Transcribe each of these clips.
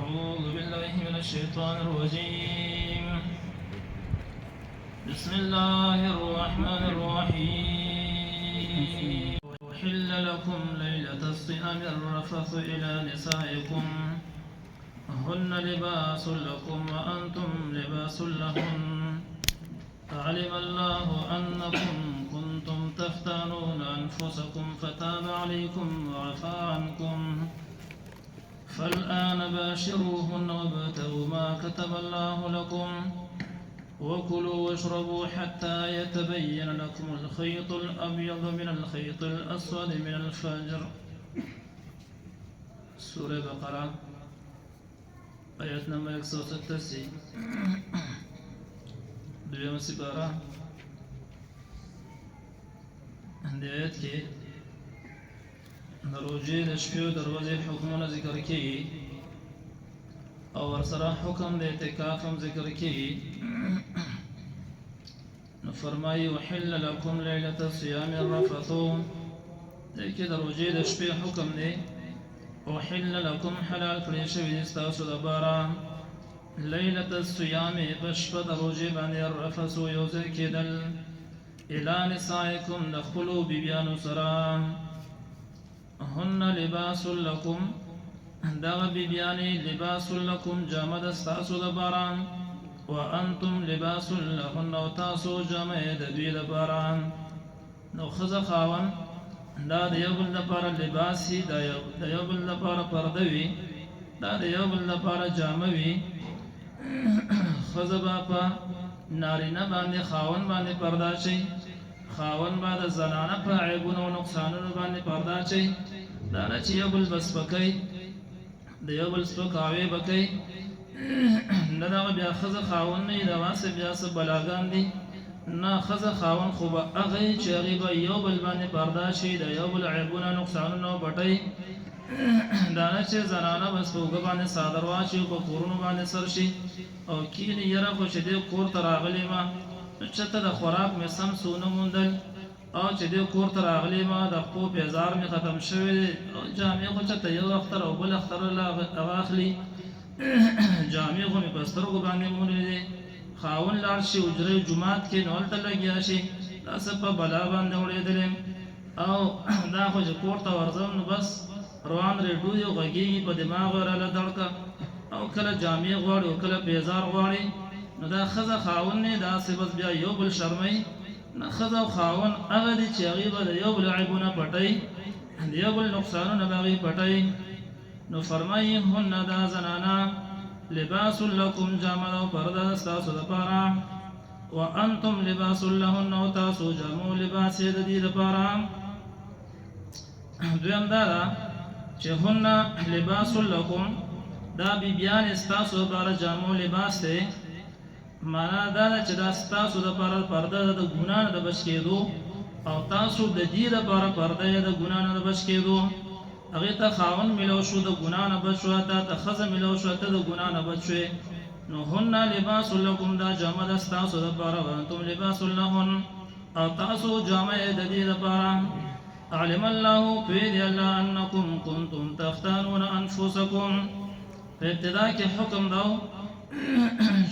أعوذ بالله من الشيطان الرجيم. بسم الله الرحمن الرحيم. أحل لكم ليلة الصيام الرفث إلى نسائكم هن لباس لكم وأنتم لباس لهن علم الله أنكم كنتم تختانون أنفسكم فتاب عليكم وعفى عنكم فالآن باشروهن وابتغوا ما كتب الله لكم وكلوا واشربوا حتى يتبين لكم الخيط الأبيض من الخيط الأسود من الفجر. سورة بقرة آيات نمبر 187 دویم سپارہ دی آیت کې د روژې د شپې او د ورځې حکمونه ذکر کېږي او ورسره حکم د اعتکاف هم ذکر کېږي. نو فرمایي وحل لکم لیلة الصیام الرفث، دی کې د روژې د شپې حکم دی. وحل لکم حلال کړی شوي دي ستاسو دپاره لیلة الصیام په شپه د روژې باندې الرفث یوځای کېدل الی نسائکم د خپلو بیبیانو سره هن لباس لکم دغه بیبیانې لباس لکم جامه د ستاسو دپاره وانتم لباس لهن او تاسو جامه د دوی دپاره. نو ښځه خاوند دا د یو بل دپاره لباس وي، د یو بل دپاره پرده وي، دا د یو بل دپاره جامه وي. ښځه به په نارینه باندې خاوند باندې پرده شي، خاوند به د زنانه په عیبونو او نقصانونو باندې پرده شي. دا نه چې یو بل به سپکوي، د یو بل سپکاوی به کوي، نه دغه بیا ښځه خاوند نه وي، دغسې بیا څه بلاګان دي. نه، ښځه خاوند خو به هغه وي چې هغې به یو بل باندې پرده شي، د یو بل عیبونه نقصانونه پټوي. دا نه چې زنانه بس په اوږه باندې څادر واچوي، په کورونو باندې سر شي او کینې یره خو چې دې کور ته راغلی ما نو چېرته د خوراک مې سم څه ونه موندل، او چې دې کور ته راغلی ما د پښو پیزار مې ختم شوی دی، جامې خو چېرته یو اختر او بل اختر هغه اخلي، جامې خو مې په سترګو باندې مونې دی. خاوند لاړ شي حجرې جومات کې نو هلته لګیا شي، داسې په بلا باندې اړېدلی او دا خو چې کور ته ورځم نو بس روان ریډو یو غږېږي په دماغ راله دړکه، او کله جامې غواړي او کله بیزار غواړي. نو دا ښځه خاوند نه داسې بس بیا یو بل شرموي. نه، ښځه او خاوند هغه دي چې هغې به د یو بل عیبونه پټوي، د یو بل نقصانونه به هغې پټوي. نو فرمایي هن دا زنانه لباس لکم جامه ده او پرده ده ستاسو دپاره وانتم لباس لهن او تاسو جامو لباس یې د دې دپاره. دویم دا ده چې هن لباس لکم دا بیبیانې ستاسو دپاره جامو لباس دی. معنا دا ده چې دا ستاسو دپاره پرده ده د ګناه نه د بچ کېدو، او تاسو د دې دپاره پرده یې د ګناه نه د بچ کېدو. هغې ته خاوند میلو شو، د ګناه نه بچ شوه، تا ته ښځه میلو شوه، ته د ګناه نه بچ شوې. نو هن لباس لکم دا جامه ده ستاسو دپاره وانتم لباس لهن او تاسو جامه یې د دې دپاره. علم الله پوهې دی الله انکم کنتم تختانون انفسکم. په ابتدا کې حکم ده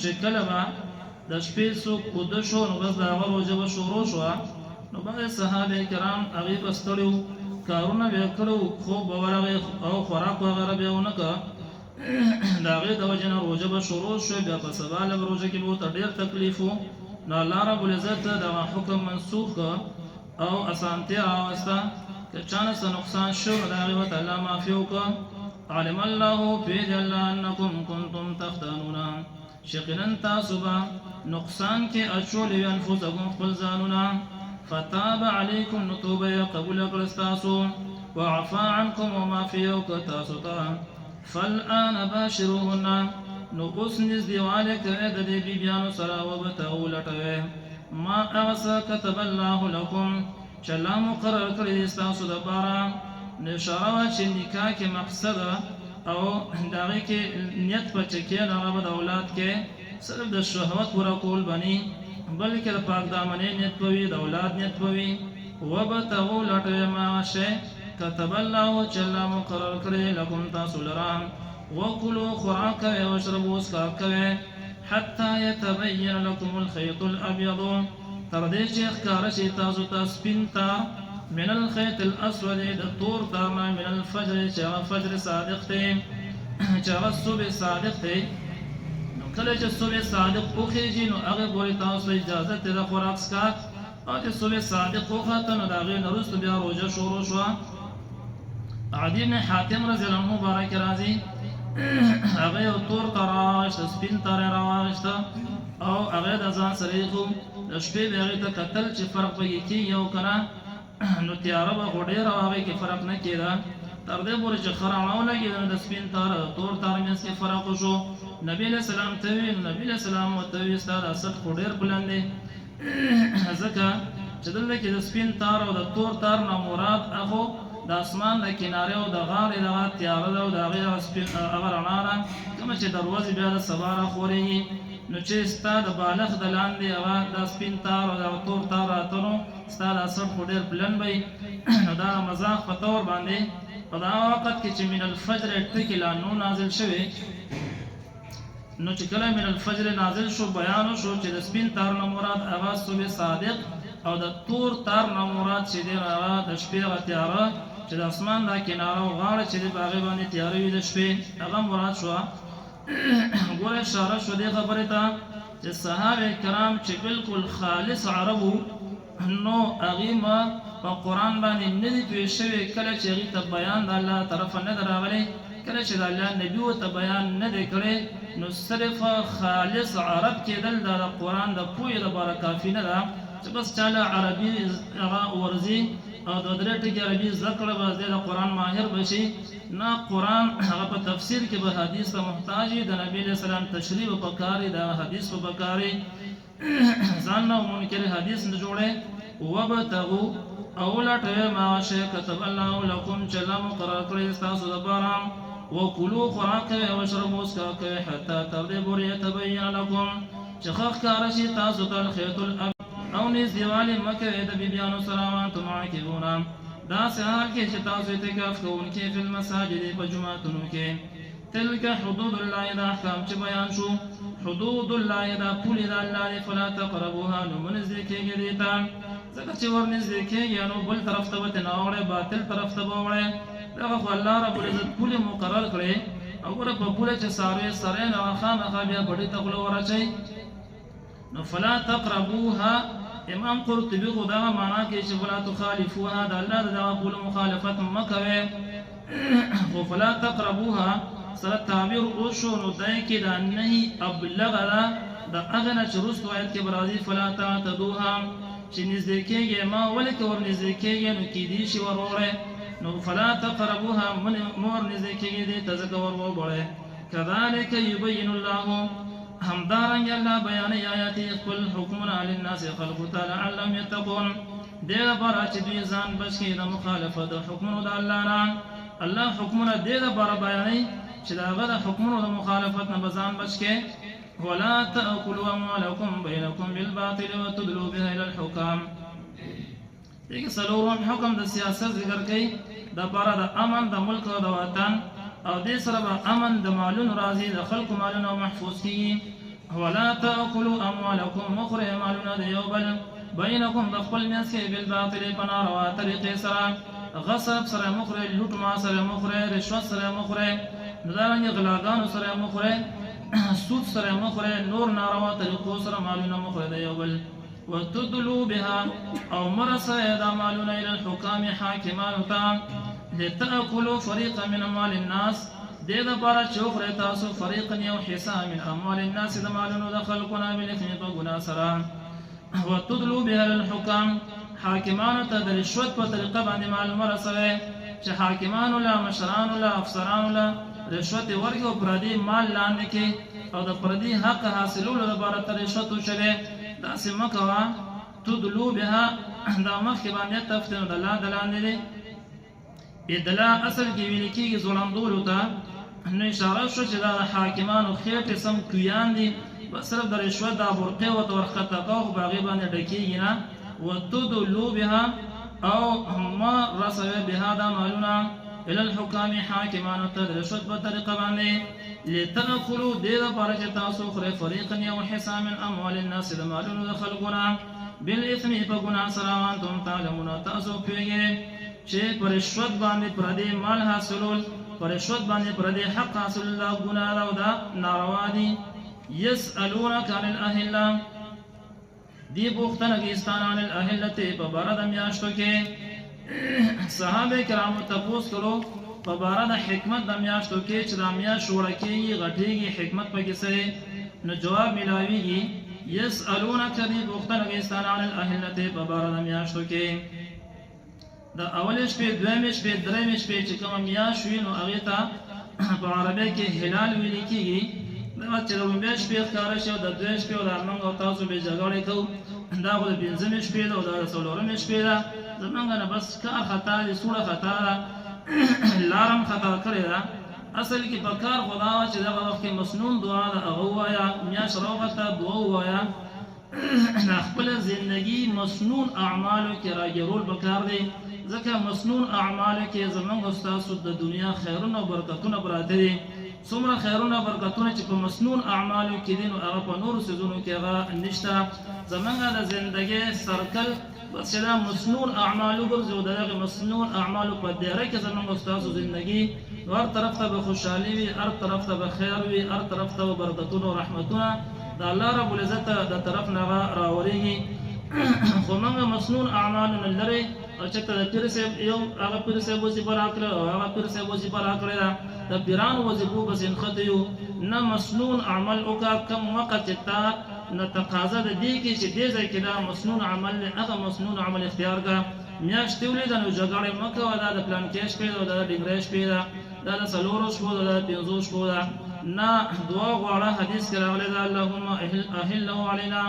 چې کله به د شپې څوک اوده شو نو بس د هغه روژه به شروع شوه. نو بعضې صحابه کرام هغې به ستړي وو، کارونه به یې کړي وو، خوب به ورغی او خوراک وغیره به یې ونه کړه، د هغې د وجې نه روژه به شروع شوه. بیا په سبا له روژه کې به ورته ډېر تکلیف و. نو الله رب العزت دغه حکم منسوخ کړه او اسانتیا راوسته. که چا نه څه نقصان شو نو د هغې ورته الله معافي وکړه. علم الله پوهې دی الله انکم کنتم تختانون یقینا تاسو به نقصان کې اچولی وي انفسکم خپل ځانونه. فتاب علیکم نو توبه یې قبوله کړه ستاسو، وعفا عنکم او معافي یې وکړه تاسو ته. فالآن باشروهن نو اوس نږدېوالی کوئ د دې بیبیانو سره وبتغوا لټوئ ما هغه څه کتب الله لکم چې الله مقرر کړي دي ستاسو دپاره. نو اشاره وه چې نکاح کې مقصد او د هغې کې نیت په چې کښېنه هغه به د اولاد کې صرف د شهوت پوره کول بني، بلکې د پاک دامنۍ نیت به وي، د اولاد نیت به وي. وبتغوا لټوئ ما هغه شی كتب الله چې الله مقرر کړی لکم تاسو لره وكلوا خوراک کوئ واشربوا اسکاک کوئ حتى يتبين لكم الخيط الأبيض تردې چې ښکاره شي تاسو ته سپین تار من الخيط الأسود د تور تارنا من الفجر چې هغه فجر صادق دی چې هغه صبح صادق دی نو کله چې صبح صادق وخیږي نو هغه پورې تاسو اجازه ته د خوراک څښاک او چې صبح صادق وخته نو د هغې نه وروسته بیا روژه شروع شوه عدي بن حاتم رضی الله عنه مبارک راځي هغه یو تور تار راواخیسته سپین تار یې راواخیسته او هغه د ځان سره ایښو د شپې به هغې ته کتل چې فرق پکې کېږي او که نه نو تیاره به خو ډېره او هغې کې فرق نه کېده تر دې پورې چې ښه رڼا ولګېده نو د سپین تار تور تار منځ کې فرق وشو نبي علیه السلام ته وویل نو نبي علیه السلام ورته وویل ستا دا سټ خو ډېر بلند دی ځکه چې دلته کې د سپین تار او د تور تار نه مراد هغو د اسمان د کنارې او د غاړې دغه تیاره ده او د هغې هغه رڼا ده کومه چې د ورځې بیا د سبا راخورېږي نو چې ستا د بالښت د لاندې هغه د سپین تار او د تور تار راته نو ستا دا سټ خو ډېر بلند وی نو دا مذاق په طور باندې په دا وخت کې چې من الفجر ټکي لا نو نازل شوی نو چې کله من الفجر نازل شو بیان شو چې د سپین تار نه مراد هغه صبح صادق او د تور تار نه مراد چې دی هغه د شپې هغه تیاره چې د اسمان دا کناره او غاړه چې دی په هغې باندې تیاره وي د شپې هغه مراد شوه ګوره اشاره شو دې خبرې ته چې صحابه کرام چې بالکل خالص عربو نو هغې ما په قرآن باندې نه دي پوه شوي کله چې هغې ته بیان د الله طرفه نه ده راغلی کله چې د الله نبي ورته بیان نه دی کړی نو صرف خالص عرب کېدل د قرآن د پوهې لپاره کافي نه ده چې بس چاله عربي هغه ورځي او د درې ټکي عربي زده کړه بس دی د قرآن ماهر به شي نه قرآن هغه په تفسیر کې به حدیث ته محتاج وي د نبي علیه السلام تشریح به پکار وي د حدیث به پکار وي ځان نه منکر حدیث نه جوړی وبتغوا او لټوئ ما شی کتب الله لکم چې الله مقرر کړی ستاسو دپاره وکلوا خوراک کوئ واشربوا اسکاک کوئ حتی تر دې پورې یتبین لکم چې ښه ښکاره شي تاسو ته الخیط الابیض او نږدېوالی مه کوئ د بیبیانو سره وانتم عاکفون داسې حال کې چې تاسو اعتکاف کوونکي فی المساجد په جوماتونو کې تلک حدود الله دا احکام چې بیان شو حدود الله دا پولې د الله دی فلا تقربوها نو مه نږدې کېږئ دې ته ځکه چې ور نږدې کېږئ نو بل طرف ته به ترې نه وړئ باطل طرف ته به وړئ دغه خو الله رب العزت پولې مقرر کړې او ګوره په پوله چې څاروی سری نه خامخا بیا بډې ته خوله ورچئ نو فلا تقربوها امام قرطبي خو دغه معنا کوي چې فلا تخالفوها د الله د دغه پولو مخالفت مه کوئ خو فلا تقربوها سره تعبیر وشو نو دی کې دا نهي ابلغه ده د هغه نه چې وروستو آیت کې به راځي فلا تعتدوها چې نږدې کېږئ ما ولې که ور نږدې کېږئ نو کیدی شي ور وړئ نو فلا تقربوها مه ور نږدې کېږئ دې ته ځکه ور وبړئ کذلک یبین الله همدارنګ الله بیانوي آیات خپل حکمونه للناس خلقو ته لعلهم یتقون دې لپاره چې دوی ځان بچ کړي د مخالفت د حکمونو د الله نه الله حکمونه دې لپاره بیانوي چې د هغه د حکمونو د مخالفت نه به ځان بچ کړي ولا تأكلوا أموالكم بينكم بالباطل وتدلوا بها إلى الحكام دغه څلورم حکم د سیاست ذکر کوي د لپاره د امن د ملک او د وطن او دې سره به امن د مالونو راځي د خلکو مالونه محفوظ کیږي ولا تأكلوا أموالكم مخرج مالونه د یو بل بینکم د خپل منځ کې بالباطل په ناروا طریقې سره غصب سره مخرج لوټ ما سره مخرج رشوت سره مخرج دارنګه غلاګانو سره مخرج سود سره مخرج نور ناروا طریقو سره مالونه مخرج د یو بل وتدلوا بها او مرسه د مالونه الى الحكام حاکمانو ته لتأكلوا فريقا من اموال الناس دې لپاره چې وخورئ تاسو فريقا یو حصه من اموال الناس د مالونو د خلقونه بالاثم په ګناه سره وتدلوا بها للحكام حاکمانو ته د رشوت په طریقه باندې مال مرسوي چې حاکمانو له مشرانو له افسرانو له رشوت ورکړي او پردي مال لاندې کې او د پردي حق حاصلولو لپاره ته رشوت وشوي داسې مه کوه تدلوا بها دا مخکې باندې تفتن د الله د لاندې دی ادلا اصل کې ویل کېږي ظلمدولو ته نو اشاره شو چې دا حاکمانو خېټې سم کویان دي بس صرف د رشوت دا برقې ورته ورښکته کوه خو په هغې باندې ډکېږي نه وتدلوا بها او ما رسوي بها دا مالونه الى الحكام حاکمانو ته د رشوت په طریقه باندې لتأكلوا دې لپاره چې تاسو خورئ فریقا یو حصه من اموال الناس د مالونو د خلکو نه بالاثم په ګناه سره وانتم تعلمون تاسو پوهیږئ چې پر رشوت باندې پردې مال حاصلول پر رشوت باندې پردې حق حاصل دا ګناه ده او دا ناروا دي يسألونك عن الأهلة دی پوښتنه کې ستانه عن الأهلة په باره د میاشتو کې صحابه کرامو تپوس کړو په باره د حکمت د میاشتو کې چې دا میاشت وړه کېږي غټېږي حکمت پکې څه نو جواب میلاویږي يسألونك دی پوښتنه کې ستانه عن الأهلة په باره د میاشتو کې د اولې شپې دویمې شپې درېمې شپې چې کومه میاشت وي نو هغې ته په عربۍ کې هلال ویل کېږي دا چې د لومبۍ شپې ښکاره شي او د دوی شپې او د موږ او تاسو بې جګړې کوو دا خو د پنځمې شپې ده او دا د څلورمې شپې ده زموږ نه بس کار خطا دی سوړه خطا ده لارم خطا کړې ده اصل کې په کار خو دا وه چې دغه وخت کې مسنون دعا ده هغه ووایه میاشت راوخته دعا ووایه د خپله زندګي مسنون اعمالو کې راګرول پکار دی ځکه مسنون اعمالو کې زموږ ستاسو د دنیا خیرونه او برکتونه پراته دي څومره خیرونه برکتونه چې په مسنون اعمالو کې دي نو هغه په نورو څیزونو کې هغه نشته زموږ د زندګۍ سرکل بس چې دا مسنون اعمالو ګرځي او د هغې مسنون اعمالو په دایره کې زموږ ستاسو زندګي هر طرف ته به خوشحالي وي هر طرف ته به خیر وي هر طرف ته به برکتونه او رحمتونه د الله رب العزت د طرف نه راورېږي خو موږ مسنون اعمالو نه لرې او چې ته د پیر صاحب یو هغه پیر صاحب وظیفه راکړه او هغه پیر صاحب وظیفه راکړې ده د پیرانو وظیفو پسې نښتې یو نه مسنون عمل وکړه کم وخت چې تا نه تقاضا د دې کې چې دې ځای کې دا مسنون عمل دی هغه مسنون عمل اختیار کړه میاشت دې ولیده نو جګړې مه کوه دا د پلانکې شپې ده او دا د ډنګرۍ شپې ده دا د څلورو شپو ده دا د پنځو شپو ده نه دعا غواړه حدیث کې راغلی ده اللهم اهله علینا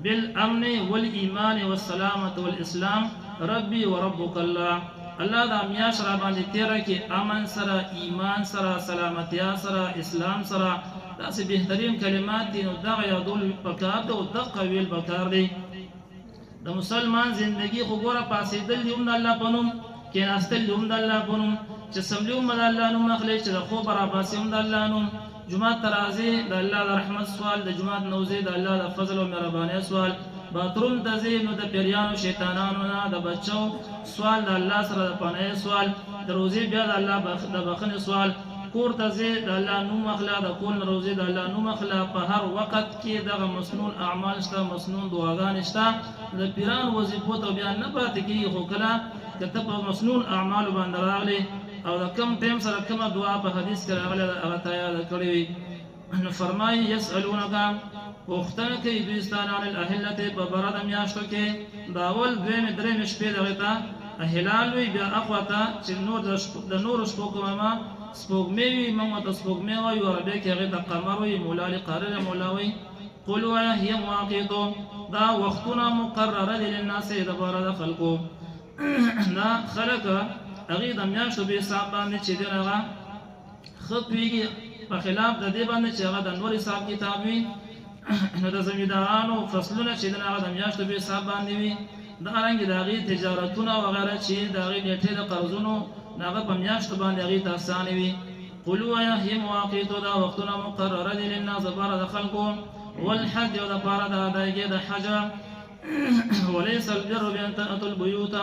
بالامن والایمان والسلامة والاسلام ربي وربك الله الله دا میاش را باندې تیره کې امن سره ایمان سره سلامتیا سره اسلام سره داسې بهترین کلمات دي نو دغه یادول پکار دی او دغه ویل پکار دی د مسلمان زندگی خو ګوره پاسېدل دي هم د الله په نوم کېناستل دي هم د الله په نوم چې څملي هم د الله نوم اخلي چې د خوب راپاسې هم د الله نوم جمعات ته راځې د الله د رحمت سوال د جمعات نه وځې د الله د فضل او مهربانۍ سوال باتروم ته ځې نو د پیریانو شیطانانو نه د بچو سوال د الله سره د پناه سوال د روزې بیا د الله د بخښنې سوال کور ته ځې د الله نوم اخله د کور نه روزې د الله نوم اخله په هر وخت کې دغه مسنون اعمال شته مسنون دعاګانې شته د پیرانو وظیفو ته بیا نه پاتې کېږي خو کله که ته په مسنون اعمالو باندې راغلې او د کم ټیم سره کومه دعا په حدیث کې راغلې ده هغه ته یاده کړې وي نو فرمایي یسألونک پوښتنه کوي دوی ستانه عن الاهلة په باره د میاشتو کې د اول دویمې درېمې شپې دغې ته هلال وي بیا اخوا ته چې د نورو شپو کومه سپوږمۍ وي موږ ورته سپوږمۍ وایو عربۍ کې هغې ته قمر وي مولا لقارر مولا وي قل وایه هي مواقیتو دا وختونه مقرره دي للناس دپاره د خلکو دا خلک هغې د میاشتو په حساب باندې چې دی هغه ښه پوهېږي په خلاف د دې باندې چې هغه د نور حساب کتاب وي نو د زمیندارانو فصلونه چې د هغه د میاشتو په حساب باندې وي دارنګې د هغې تجارتونه وغیره چې د هغې نیټې د قرضونو د هغه په میاشتو باندې هغې ته اسانې وي قل وایه هي مواقیتو دا وختونه مقرره دي للناس دپاره د خلکو والحج او دپاره د ادایګۍ د حج وليس البر بأن تأتوا البيوت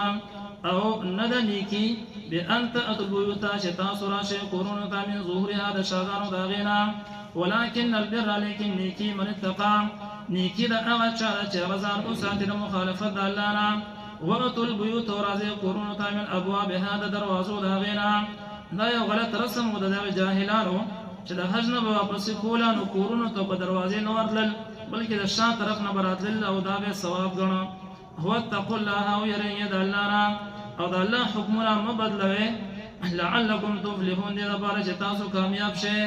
او نه ده نیکي بأن تأتوا البيوت چې تاسو راشئ کورونو ته من ظهورها د شاګانو د هغې نه ولكن البر لیکن نیکي من اتقا نیکي د هغه چا ده چې هغه ځان وساتي د مخالفت د الله نه وأتوا البيوت راځئ کورونو ته من ابوابها د دروازو د هغې نه دا یو غلط رسم و د دغې جاهلانو چې د حج نه به واپسې کوله نو کورونو ته په دروازې نه ورتلل بلکې د شا طرف نه به راتلل او دا به ثواب ګڼه واتقوا الله او یریږئ د الله نه او د الله حکمونه مه بدلوئ لعلکم تفلحون دې دپاره چې تاسو کامیاب شئ